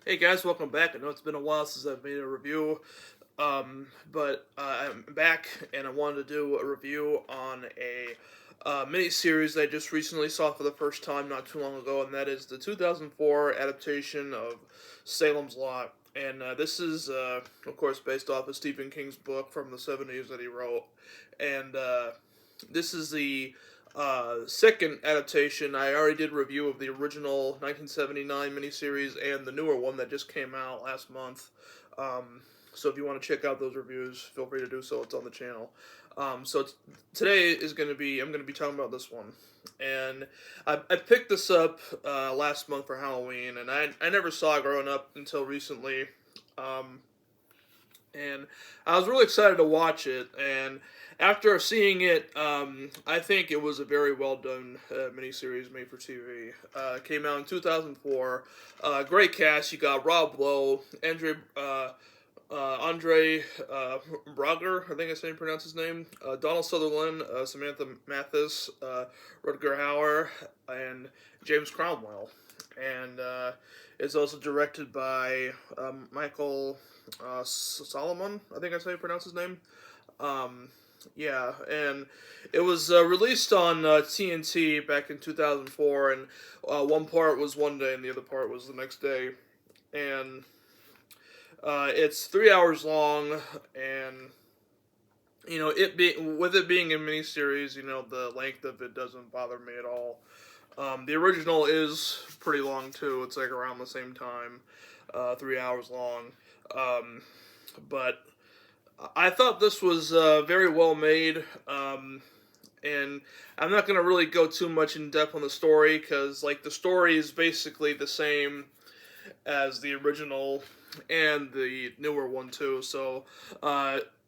Hey guys, welcome back. I know it's been a while since I've made a review, but I'm back and I wanted to do a review on a mini series that I just recently saw for the first time not too long ago, and that is the 2004 adaptation of Salem's Lot. And this is, of course, based off of Stephen King's book from the 70s that he wrote. And this is the second adaptation. I already did a review of the original 1979 miniseries and the newer one that just came out last month. So if you want to check out those reviews, feel free to do so. It's on the channel. Today is going to be I'm going to be talking about this one, and I picked this up last month for Halloween, and I never saw it growing up until recently. Um, and I was really excited to watch it. And after seeing it, I think it was a very well done miniseries made for TV. It came out in 2004. Great cast. You got Rob Lowe, Andre Brager, I think that's how you pronounce his name. Donald Sutherland, Samantha Mathis, Rutger Hauer, and James Cromwell. And it's also directed by Michael Solomon, I think that's how you pronounce his name. Um, yeah, and it was released on TNT back in 2004, and one part was one day and the other part was the next day. And it's 3 hours long, and it being a miniseries, the length of it doesn't bother me at all. The original is pretty long too. It's like around the same time, 3 hours long. Um, but I thought this was very well made. And I'm not gonna really go too much in depth on the story because like the story is basically the same as the original and the newer one too. So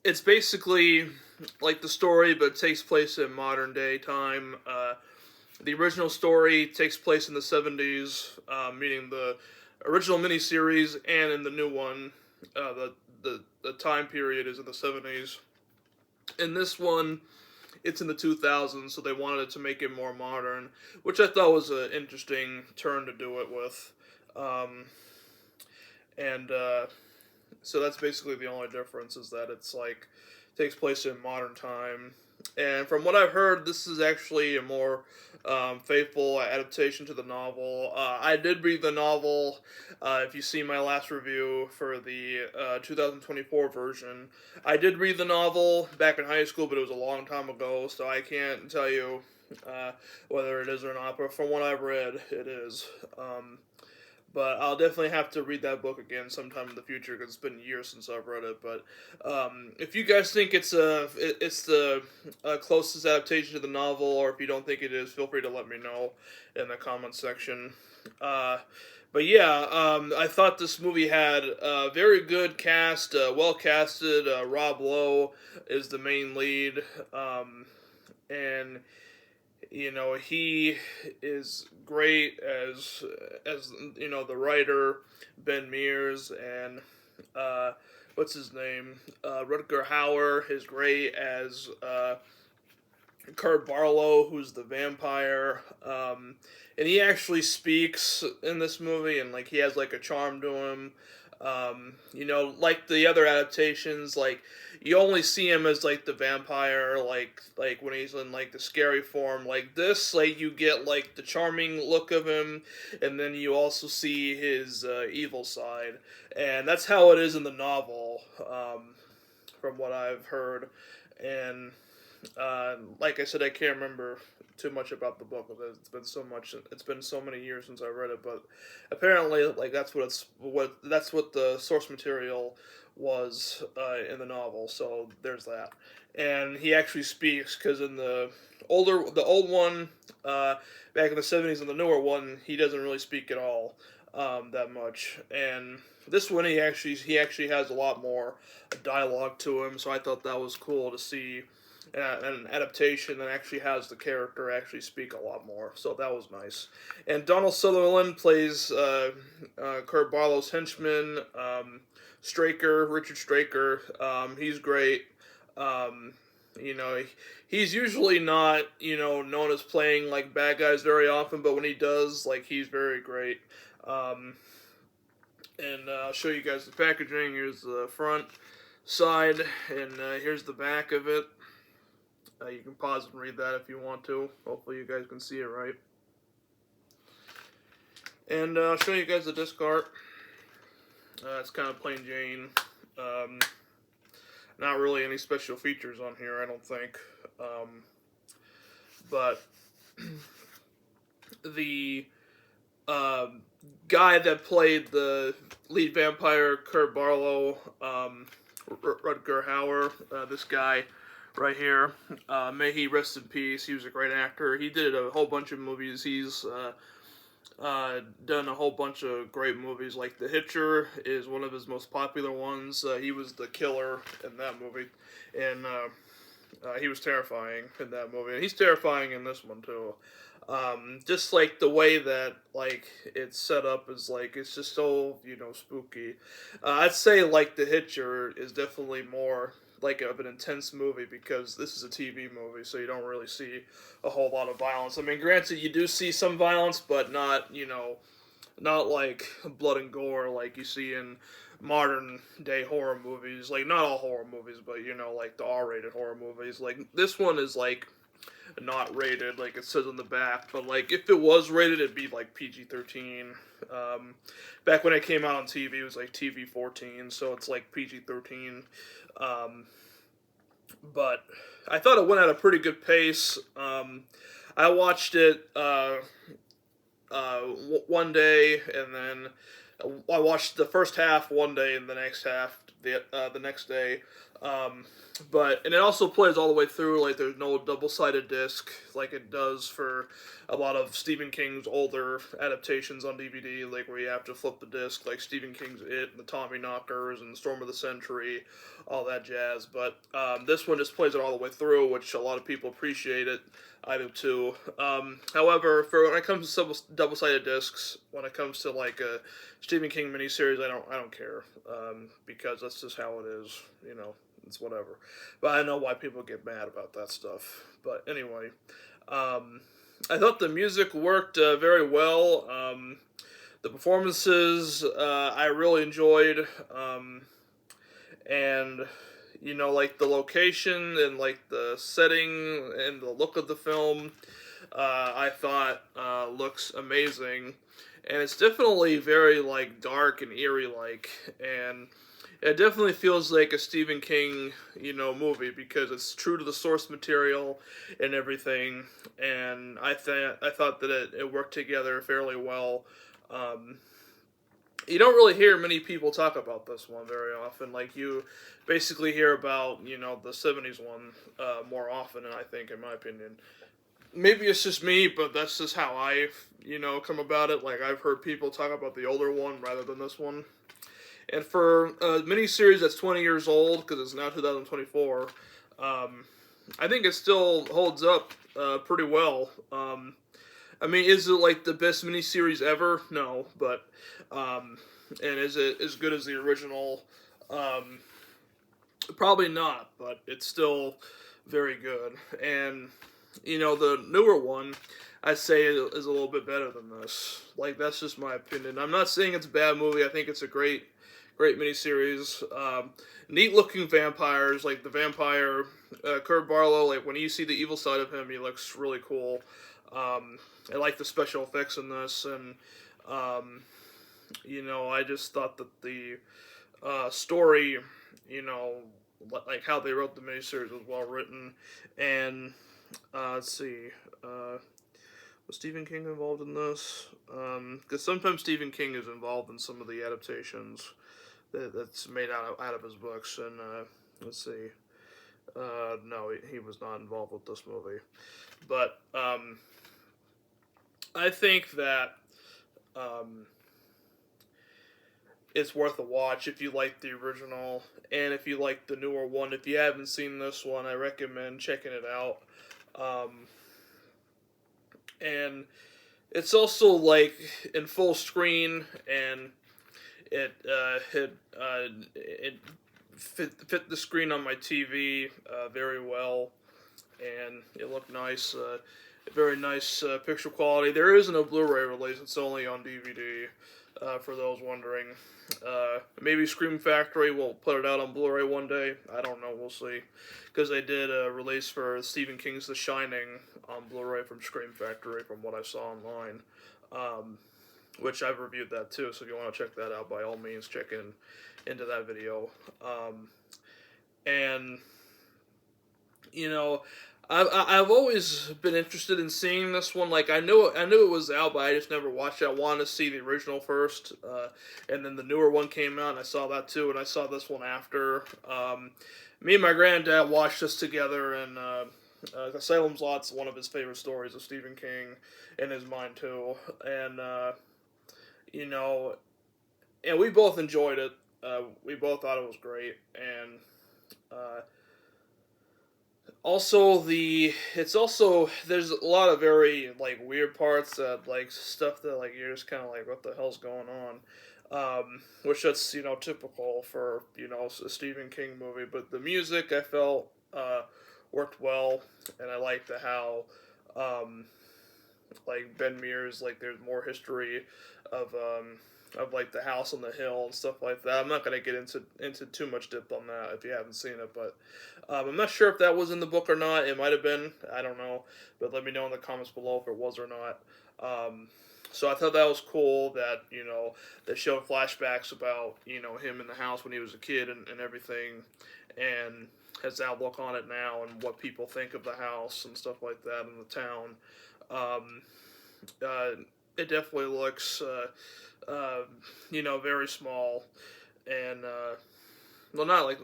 it's basically like the story, but it takes place in modern day time. The original story takes place in the 70s, meaning the original miniseries, and in the new one, the time period is in the 70s. In this one, it's in the 2000s, so they wanted to make it more modern, which I thought was an interesting turn to do it with. Um, and So that's basically the only difference is that it's like takes place in modern time. And from what I've heard, this is actually a more faithful adaptation to the novel. I did read the novel. If you see my last review for the 2024 version, I did read the novel back in high school, but it was a long time ago, so I can't tell you whether it is or not. But from what I've read, it is. But I'll definitely have to read that book again sometime in the future because it's been years since I've read it. But if you guys think it's the closest adaptation to the novel, or if you don't think it is, feel free to let me know in the comment section. Uh, but yeah, I thought this movie had a very good cast, well casted. Rob Lowe is the main lead, and he is great as the writer Ben Mears, and what's his name, Rutger Hauer is great as Kurt Barlow, who's the vampire. And he actually speaks in this movie, and like he has like a charm to him. Like the other adaptations, like you only see him as like the vampire, like when he's in like the scary form. Like this, like you get like the charming look of him, and then you also see his evil side, and that's how it is in the novel, from what I've heard. And like I said, I can't remember too much about the book. It's been so much. It's been so many years since I read it, but apparently, like that's what the source material was in the novel. So there's that. And he actually speaks because in the old one, back in the 70s, and the newer one, he doesn't really speak at all, that much. And this one, he actually has a lot more dialogue to him. So I thought that was cool to see an adaptation that actually has the character actually speak a lot more. So that was nice. And Donald Sutherland plays Kurt Barlow's henchman, Richard Straker. He's great. Um, he's usually not, known as playing like bad guys very often, but when he does, like he's very great. Um, And I'll show you guys the packaging. Here's the front side, and here's the back of it. You can pause and read that if you want to. Hopefully you guys can see it right. And I'll show you guys the disc art. It's kind of plain Jane. Not really any special features on here, I don't think. But the guy that played the lead vampire, Kurt Barlow, Rutger Hauer, this guy right here, may he rest in peace. He was a great actor. He did a whole bunch of movies. He's done a whole bunch of great movies, like The Hitcher is one of his most popular ones. He was the killer in that movie, and he was terrifying in that movie, and he's terrifying in this one too. Just like the way that like it's set up is like it's just so spooky. I'd say like The Hitcher is definitely more like of an intense movie because this is a TV movie, so you don't really see a whole lot of violence. I mean, granted, you do see some violence, but not not like blood and gore like you see in modern day horror movies. Like not all horror movies, but like the R-rated horror movies. Like this one is like not rated, like it says on the back, but like if it was rated, it'd be like PG-13. Back when it came out on TV, it was like TV-14, so it's like PG-13. But I thought it went at a pretty good pace. I watched it one day, and then I watched the first half one day, and the next half the next day. And it also plays all the way through. Like there's no double-sided disc like it does for a lot of Stephen King's older adaptations on DVD, like where you have to flip the disc, like Stephen King's It, and the Tommyknockers, and Storm of the Century, all that jazz. But this one just plays it all the way through, which a lot of people appreciate it. I do too. However, for when it comes to double-sided discs, when it comes to like a Stephen King miniseries, I don't care because that's just how it is. It's whatever. But I know why people get mad about that stuff. But anyway, I thought the music worked very well. The performances I really enjoyed, and like the location and like the setting and the look of the film, I thought looks amazing, and it's definitely very like dark and eerie like, and it definitely feels like a Stephen King, movie because it's true to the source material and everything. And I thought that it worked together fairly well. You don't really hear many people talk about this one very often. Like you basically hear about the '70s one more often, and I think, in my opinion, maybe it's just me, but that's just how I come about it. Like I've heard people talk about the older one rather than this one. And for a miniseries that's 20 years old, because it's now 2024, I think it still holds up pretty well. I mean, is it like the best miniseries ever? No, but and is it as good as the original? Probably not, but it's still very good. And the newer one, I say is a little bit better than this. Like that's just my opinion. I'm not saying it's a bad movie. I think it's a great miniseries. Neat looking vampires, like the vampire Kurt Barlow. Like when you see the evil side of him, he looks really cool. I like the special effects in this, and I just thought that the story, like how they wrote the miniseries was well written. And let's see, was Stephen King involved in this? Because sometimes Stephen King is involved in some of the adaptations that's made out of his books. And let's see, no, he was not involved with this movie. But I think that it's worth a watch if you like the original, and if you like the newer one. If you haven't seen this one, I recommend checking it out. And it's also like in full screen, and it fit the screen on my TV very well, and it looked nice. Very nice picture quality. There isn't a Blu-ray release; it's only on DVD. for those wondering. Maybe Scream Factory will put it out on Blu-ray one day. I don't know. We'll see. Because they did a release for Stephen King's The Shining on Blu-ray from Scream Factory, from what I saw online. Which I've reviewed that too. So if you want to check that out, by all means, check into that video. And you know, I've always been interested in seeing this one. Like I knew it was out, but I just never watched it. I wanted to see the original first, and then the newer one came out, and I saw that too, and I saw this one after. Me and my granddad watched this together, and Salem's Lot's one of his favorite stories of Stephen King, in his mind too, and you know, and we both enjoyed it. We both thought it was great, and it's also there's a lot of very like weird parts that like stuff that like you're just kind of like what the hell's going on, which that's typical for a Stephen King movie. But the music I felt worked well, and I liked how like Ben Mears, like there's more history of like the house on the hill and stuff like that. I'm not gonna get into too much depth on that if you haven't seen it, but I'm not sure if that was in the book or not. It might have been. I don't know, but let me know in the comments below if it was or not. So I thought that was cool that they showed flashbacks about him in the house when he was a kid and everything, and his outlook on it now and what people think of the house and stuff like that in the town. It definitely looks, very small, and well, not like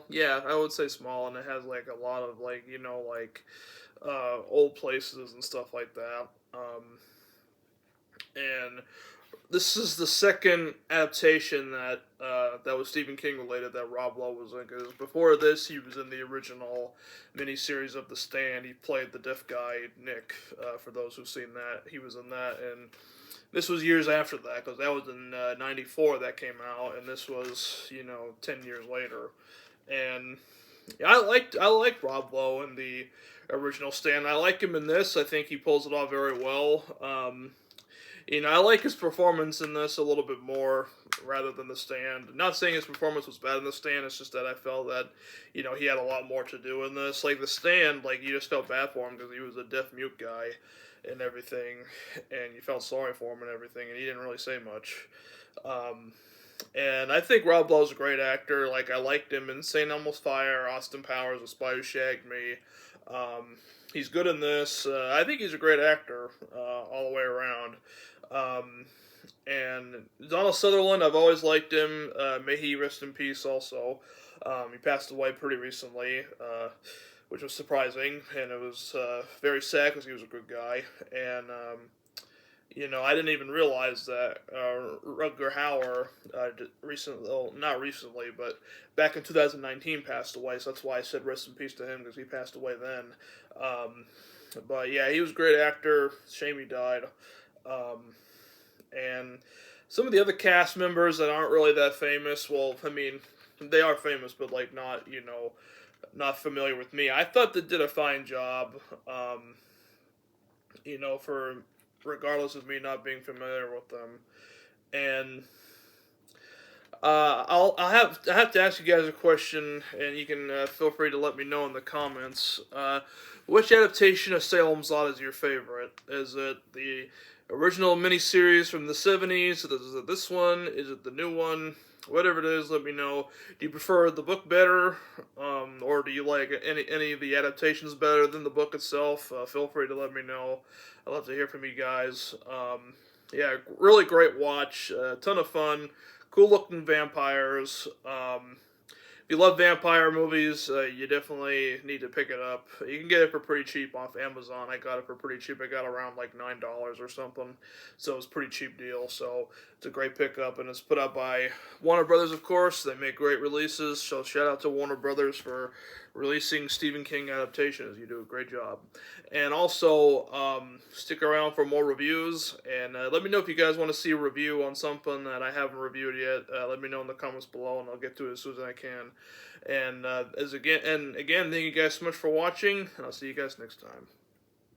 yeah, I would say small, and it has like a lot of like old places and stuff like that. And this is the second adaptation that was Stephen King related that Rob Lowe was in. Because before this, he was in the original miniseries of The Stand. He played the deaf guy Nick. For those who've seen that, he was in that, and this was years after that because that was in '94 that came out, and this was 10 years later. And yeah, I liked Rob Lowe in the original Stand. I like him in this. I think he pulls it off very well. I like his performance in this a little bit more rather than The Stand. Not saying his performance was bad in The Stand, it's just that I felt that, he had a lot more to do in this. Like, The Stand, like, you just felt bad for him because he was a deaf-mute guy and everything, and you felt sorry for him and everything, and he didn't really say much. And I think Rob Lowe's a great actor. Like, I liked him in St. Elmo's Fire, Austin Powers, The Spy Who Shagged Me. He's good in this. I think he's a great actor all the way around. And Donald Sutherland, I've always liked him. May he rest in peace also. He passed away pretty recently, which was surprising, and it was very sad because he was a good guy. And, I didn't even realize that Rutger Hauer recently, well, not recently, but back in 2019 passed away, so that's why I said rest in peace to him, because he passed away then. But yeah, he was a great actor. Shame he died. And some of the other cast members that aren't really that famous, well, I mean, they are famous, but like not, not familiar with me. I thought they did a fine job, for regardless of me not being familiar with them. And I have to ask you guys a question, and you can feel free to let me know in the comments. Which adaptation of Salem's Lot is your favorite? Is it the original miniseries from the 70s? Is it this one? Is it the new one? Whatever it is, let me know. Do you prefer the book better, or do you like any of the adaptations better than the book itself? Feel free to let me know. I'd love to hear from you guys. Yeah, really great watch. Ton of fun. Cool looking vampires. If you love vampire movies, you definitely need to pick it up. You can get it for pretty cheap off Amazon. I got it for pretty cheap. I got around like $9 or something. So it's a pretty cheap deal. So it's a great pickup, and it's put out by Warner Brothers, of course. They make great releases. So shout out to Warner Brothers for releasing Stephen King adaptations. You do a great job. And also, stick around for more reviews. And let me know if you guys want to see a review on something that I haven't reviewed yet. Let me know in the comments below, and I'll get to it as soon as I can. And again, thank you guys so much for watching, and I'll see you guys next time.